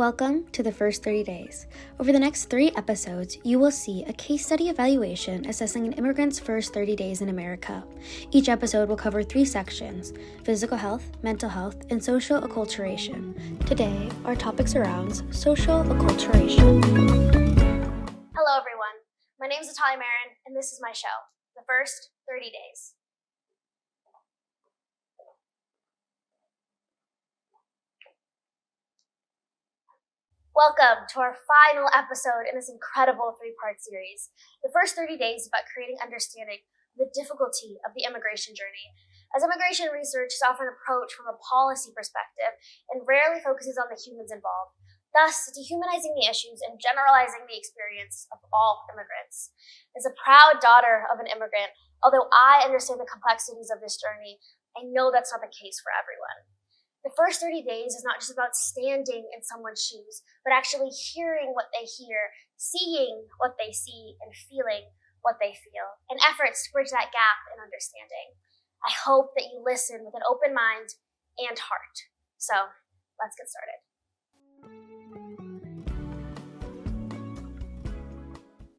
Welcome to the first 30 days. Over the next 3 episodes, you will see a case study evaluation assessing an immigrant's first 30 days in America. Each episode will cover 3 sections: physical health, mental health, and social acculturation. Today, our topic surrounds social acculturation. Hello everyone, my name is Natalia Marrin, and this is my show, The First 30 Days. Welcome to our final episode in this incredible 3-part series. The first 30 days is about creating understanding of the difficulty of the immigration journey, as immigration research is often approached from a policy perspective and rarely focuses on the humans involved, thus dehumanizing the issues and generalizing the experience of all immigrants. As a proud daughter of an immigrant, although I understand the complexities of this journey, I know that's not the case for everyone. The first 30 days is not just about standing in someone's shoes, but actually hearing what they hear, seeing what they see, and feeling what they feel, and efforts to bridge that gap in understanding. I hope that you listen with an open mind and heart. So, let's get started.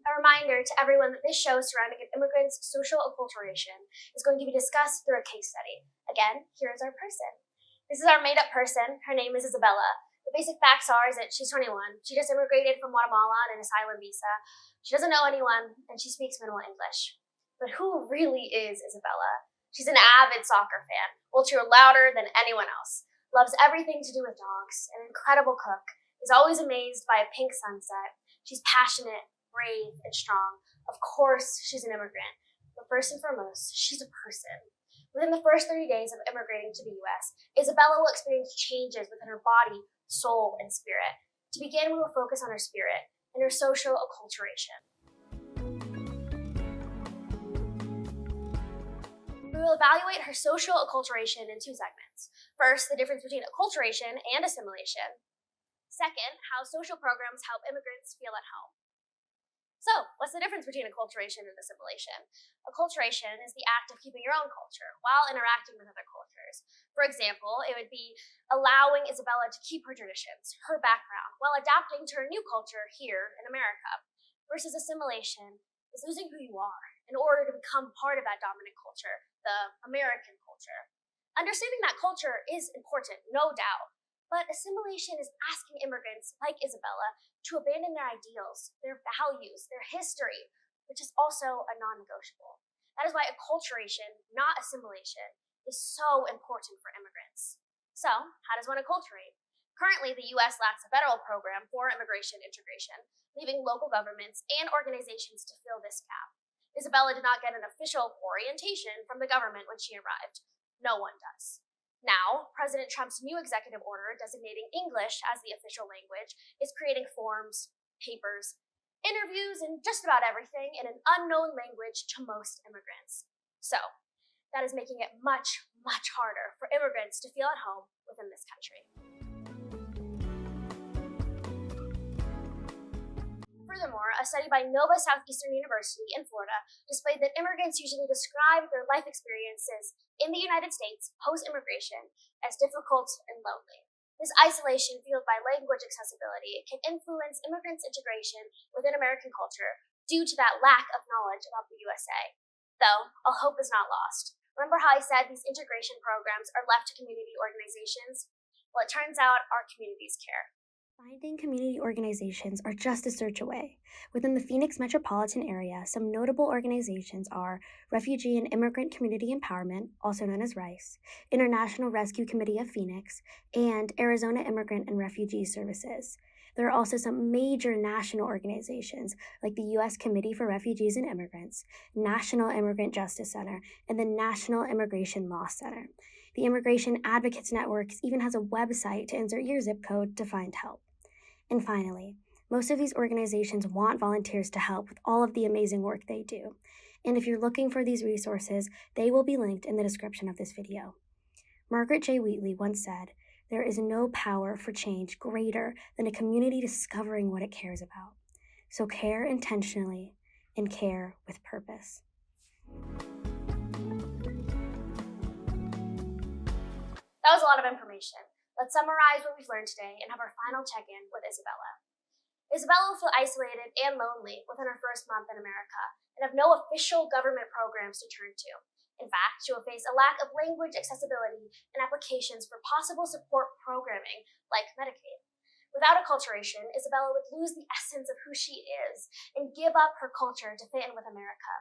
A reminder to everyone that this show surrounding an immigrant's social acculturation is going to be discussed through a case study. Again, here is our person. This is our made-up person. Her name is Isabella. The basic facts are that she's 21. She just immigrated from Guatemala on an asylum visa. She doesn't know anyone, and she speaks minimal English. But who really is Isabella? She's an avid soccer fan, will cheer louder than anyone else, loves everything to do with dogs, an incredible cook, is always amazed by a pink sunset. She's passionate, brave, and strong. Of course, she's an immigrant. But first and foremost, she's a person. Within the first 30 days of immigrating to the U.S., Isabella will experience changes within her body, soul, and spirit. To begin, we will focus on her spirit and her social acculturation. We will evaluate her social acculturation in 2 segments. First, the difference between acculturation and assimilation. Second, how social programs help immigrants feel at home. So, what's the difference between acculturation and assimilation? Acculturation is the act of keeping your own culture while interacting with other cultures. For example, it would be allowing Isabella to keep her traditions, her background, while adapting to her new culture here in America. Versus assimilation is losing who you are in order to become part of that dominant culture, the American culture. Understanding that culture is important, no doubt. But assimilation is asking immigrants like Isabella to abandon their ideals, their values, their history, which is also a non-negotiable. That is why acculturation, not assimilation, is so important for immigrants. So, how does one acculturate? Currently, the U.S. lacks a federal program for immigration integration, leaving local governments and organizations to fill this gap. Isabella did not get an official orientation from the government when she arrived. No one does. Now, President Trump's new executive order designating English as the official language is creating forms, papers, interviews, and just about everything in an unknown language to most immigrants. So, that is making it much, much harder for immigrants to feel at home within this country. Furthermore, a study by Nova Southeastern University in Florida displayed that immigrants usually describe their life experiences in the United States post-immigration as difficult and lonely. This isolation fueled by language accessibility can influence immigrants' integration within American culture due to that lack of knowledge about the USA. Though, all hope is not lost. Remember how I said these integration programs are left to community organizations? Well, it turns out our communities care. Finding community organizations are just a search away. Within the Phoenix metropolitan area, some notable organizations are Refugee and Immigrant Community Empowerment, also known as RICE, International Rescue Committee of Phoenix, and Arizona Immigrant and Refugee Services. There are also some major national organizations like the U.S. Committee for Refugees and Immigrants, National Immigrant Justice Center, and the National Immigration Law Center. The Immigration Advocates Network even has a website to insert your zip code to find help. And finally, most of these organizations want volunteers to help with all of the amazing work they do. And if you're looking for these resources, they will be linked in the description of this video. Margaret J. Wheatley once said, "There is no power for change greater than a community discovering what it cares about. So care intentionally and care with purpose." That was a lot of information. Let's summarize what we've learned today and have our final check-in with Isabella. Isabella will feel isolated and lonely within her first month in America and have no official government programs to turn to. In fact, she will face a lack of language accessibility and applications for possible support programming like Medicaid. Without acculturation, Isabella would lose the essence of who she is and give up her culture to fit in with America.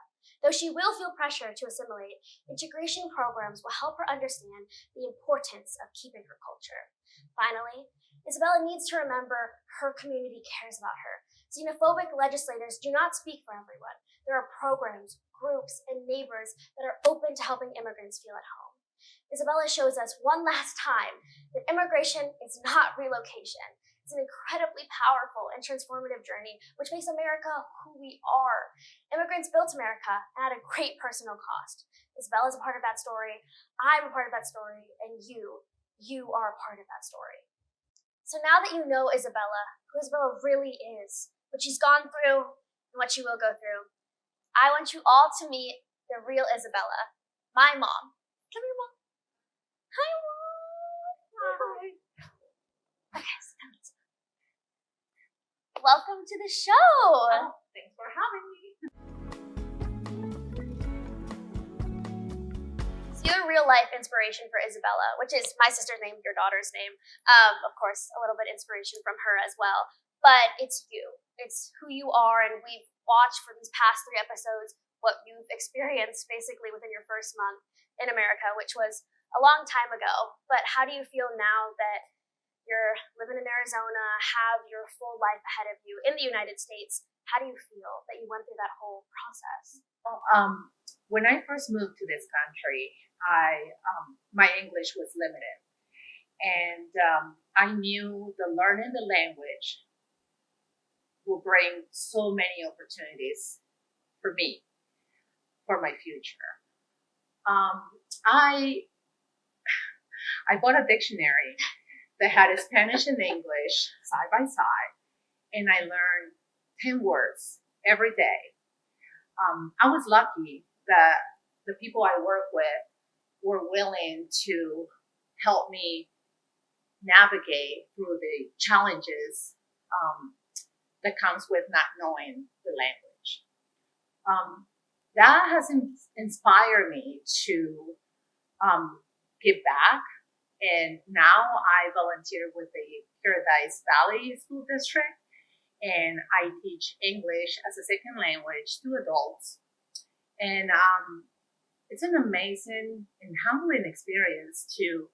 Though she will feel pressure to assimilate, integration programs will help her understand the importance of keeping her culture. Finally, Isabella needs to remember her community cares about her. Xenophobic legislators do not speak for everyone. There are programs, groups, and neighbors that are open to helping immigrants feel at home. Isabella shows us one last time that immigration is not relocation. It's an incredibly powerful and transformative journey which makes America who we are. Immigrants built America at a great personal cost. Isabella's a part of that story, I'm a part of that story, and you are a part of that story. So now that you know Isabella, who Isabella really is, what she's gone through, and what she will go through, I want you all to meet the real Isabella, my mom. Come here, Mom. Hi, Mom. Hi. Okay, welcome to the show. Oh, thanks for having me. So you're a real life inspiration for Isabella, which is my sister's name, your daughter's name. Of course, a little bit inspiration from her as well. But it's you. It's who you are, and we've watched for these past 3 episodes what you've experienced basically within your first month in America, which was a long time ago. But how do you feel now that you're living in Arizona, have your full life ahead of you in the United States? How do you feel that you went through that whole process? Well, when I first moved to this country, my English was limited, and I knew the learning the language will bring so many opportunities for me, for my future. I bought a dictionary that had Spanish and English side by side, and I learned 10 words every day. I was lucky that the people I work with were willing to help me navigate through the challenges that comes with not knowing the language. That has inspired me to give back. And now I volunteer with the Paradise Valley School District, and I teach English as a second language to adults. And it's an amazing and humbling experience to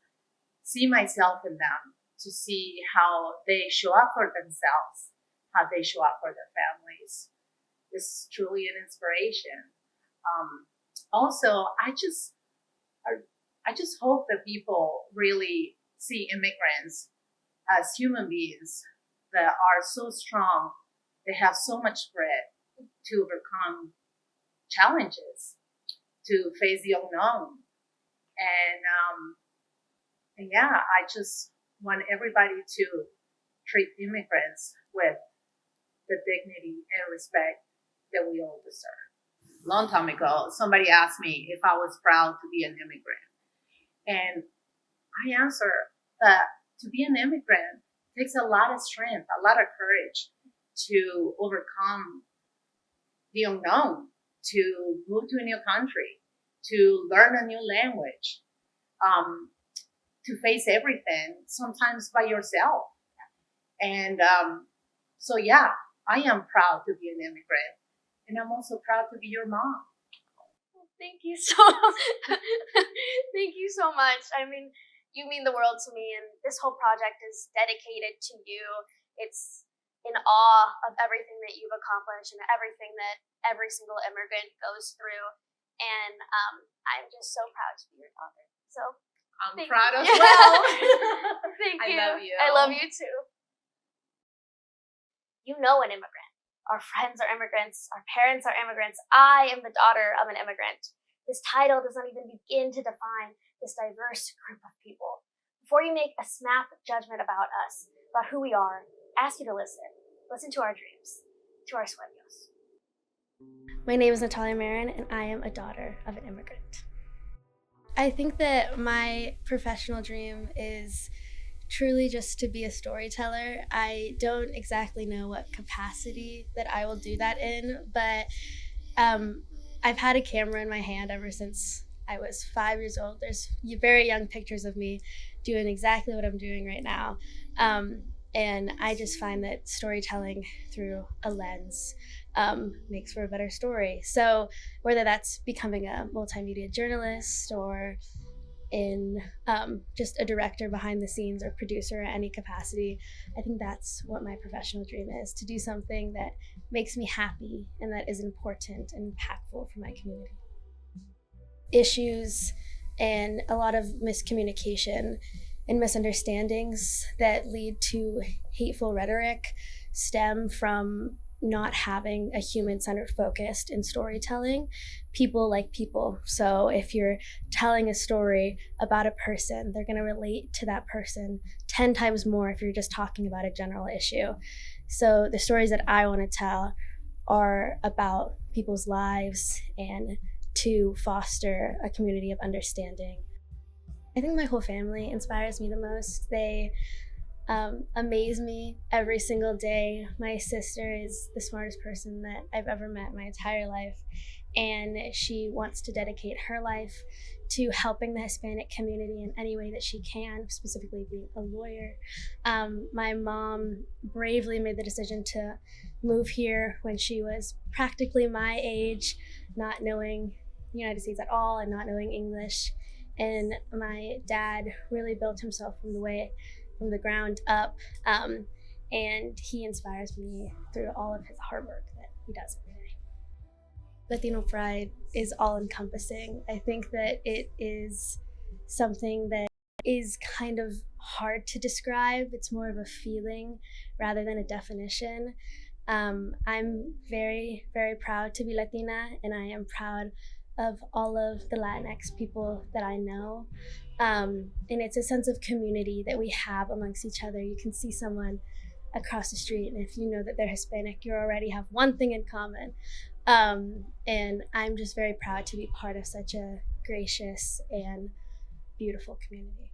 see myself in them, to see how they show up for themselves, how they show up for their families. It's truly an inspiration. Also, I just hope that people really see immigrants as human beings that are so strong, they have so much grit to overcome challenges, to face the unknown. And yeah, I just want everybody to treat immigrants with the dignity and respect that we all deserve. A long time ago, somebody asked me if I was proud to be an immigrant. And I answer that to be an immigrant takes a lot of strength, a lot of courage to overcome the unknown, to move to a new country, to learn a new language, to face everything, sometimes by yourself. And so, yeah, I am proud to be an immigrant. And I'm also proud to be your mom. Thank you so thank you so much. I mean, you mean the world to me, and this whole project is dedicated to you. It's in awe of everything that you've accomplished and everything that every single immigrant goes through. And I'm just so proud to be your daughter. So I'm proud as well. Thank you. I love you. I love you too. You know an immigrant. Our friends are immigrants. Our parents are immigrants. I am the daughter of an immigrant. This title does not even begin to define this diverse group of people. Before you make a snap judgment about us, about who we are, I ask you to listen. Listen to our dreams, to our sueños. My name is Natalia Marrin, and I am a daughter of an immigrant. I think that my professional dream is truly just to be a storyteller. I don't exactly know what capacity that I will do that in, but um, I've had a camera in my hand ever since I was 5 years old. There's very young pictures of me doing exactly what I'm doing right now. And I just find that storytelling through a lens makes for a better story. So, whether that's becoming a multimedia journalist or in just a director behind the scenes or producer at any capacity, I think that's what my professional dream is, to do something that makes me happy and that is important and impactful for my community. Issues and a lot of miscommunication and misunderstandings that lead to hateful rhetoric stem from not having a human-centered focus in storytelling. People like people. So if you're telling a story about a person, they're going to relate to that person 10 times more if you're just talking about a general issue. So the stories that I want to tell are about people's lives and to foster a community of understanding. I think my whole family inspires me the most. They amaze me every single day. My sister is the smartest person that I've ever met in my entire life, and she wants to dedicate her life to helping the Hispanic community in any way that she can, specifically being a lawyer. My mom bravely made the decision to move here when she was practically my age, not knowing the United States at all and not knowing English. And my dad really built himself from the ground up, and he inspires me through all of his hard work that he does every day. Latino pride is all encompassing. I think that it is something that is kind of hard to describe. It's more of a feeling rather than a definition. I'm very, very proud to be Latina, and I am proud of all of the Latinx people that I know. And it's a sense of community that we have amongst each other. You can see someone across the street, and if you know that they're Hispanic, you already have one thing in common. And I'm just very proud to be part of such a gracious and beautiful community.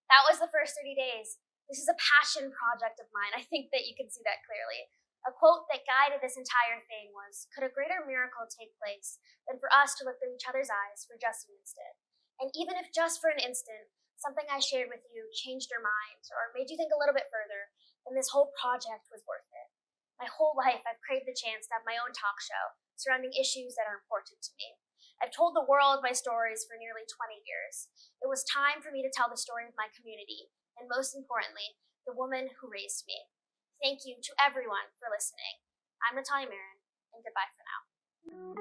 That was the first 30 days. This is a passion project of mine. I think that you can see that clearly. A quote that guided this entire thing was, "Could a greater miracle take place than for us to look through each other's eyes for just an instant?" And even if just for an instant, something I shared with you changed your mind or made you think a little bit further, then this whole project was worth it. My whole life, I've craved the chance to have my own talk show surrounding issues that are important to me. I've told the world my stories for nearly 20 years. It was time for me to tell the story of my community, and most importantly, the woman who raised me. Thank you to everyone for listening. I'm Natalia Marrin, and goodbye for now.